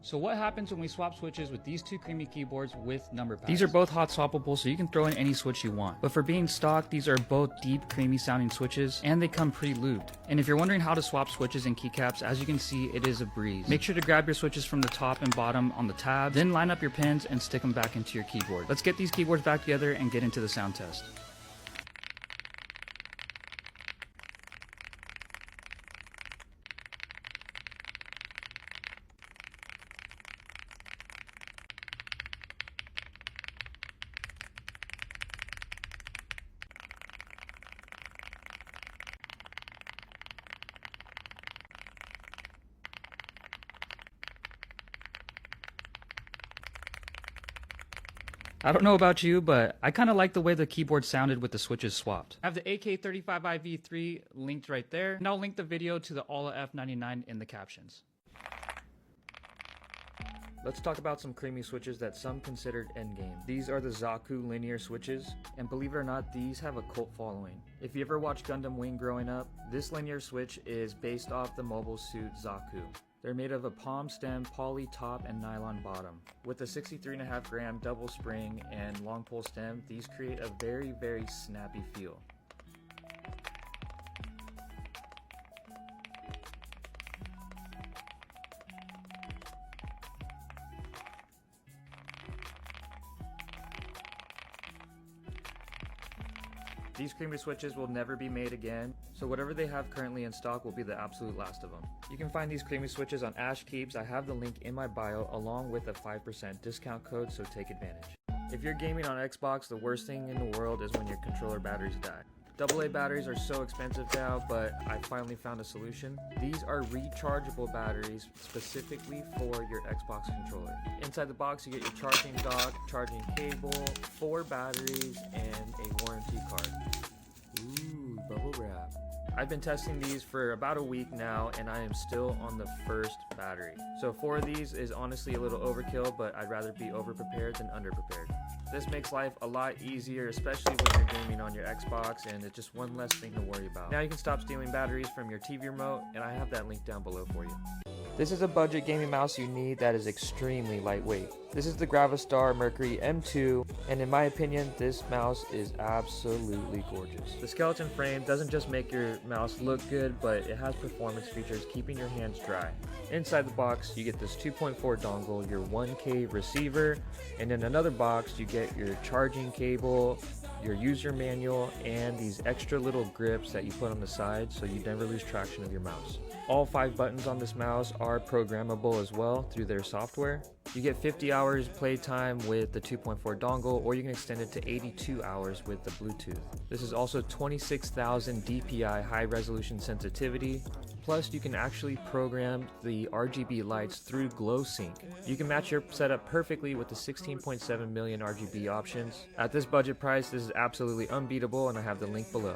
So what happens when we swap switches with these two creamy keyboards with number pads? These are both hot swappable, so you can throw in any switch you want. But for being stock, these are both deep, creamy sounding switches, and they come pre-lubed. And if you're wondering how to swap switches and keycaps, as you can see, it is a breeze. Make sure to grab your switches from the top and bottom on the tab, then line up your pins and stick them back into your keyboard. Let's get these keyboards back together and get into the sound test. I don't know about you, but I kind of like the way the keyboard sounded with the switches swapped. I have the AK35IV3 linked right there, and I'll link the video to the AULA F99 in the captions. Let's talk about some creamy switches that some considered endgame. These are the Zaku linear switches, and believe it or not, these have a cult following. If you ever watched Gundam Wing growing up, this linear switch is based off the mobile suit Zaku. They're made of a palm stem, poly top, and nylon bottom. With a 63.5 gram double spring and long pull stem, these create a very, very snappy feel. These creamy switches will never be made again, so whatever they have currently in stock will be the absolute last of them. You can find these creamy switches on Ash Keeps. I have the link in my bio along with a 5% discount code, so take advantage. If you're gaming on Xbox, the worst thing in the world is when your controller batteries die. AA batteries are so expensive now, but I finally found a solution. These are rechargeable batteries specifically for your Xbox controller. Inside the box you get your charging dock, charging cable, 4 batteries, and a warranty card. Ooh, bubble wrap. I've been testing these for about a week now, and I am still on the first battery. So 4 of these is honestly a little overkill, but I'd rather be overprepared than underprepared. This makes life a lot easier, especially when you're gaming on your Xbox, and it's just one less thing to worry about. Now you can stop stealing batteries from your TV remote, and I have that link down below for you. This is a budget gaming mouse you need that is extremely lightweight. This is the GravaStar Mercury M2, and in my opinion, this mouse is absolutely gorgeous. The skeleton frame doesn't just make your mouse look good, but it has performance features keeping your hands dry. Inside the box, you get this 2.4 dongle, your 1K receiver, and in another box, you get your charging cable, your user manual, and these extra little grips that you put on the side so you never lose traction of your mouse. All 5 buttons on this mouse are programmable as well through their software. You get 50 hours playtime with the 2.4 dongle, or you can extend it to 82 hours with the Bluetooth. This is also 26,000 DPI high resolution sensitivity. Plus, you can actually program the RGB lights through GlowSync. You can match your setup perfectly with the 16.7 million RGB options. At this budget price, this is absolutely unbeatable, and I have the link below.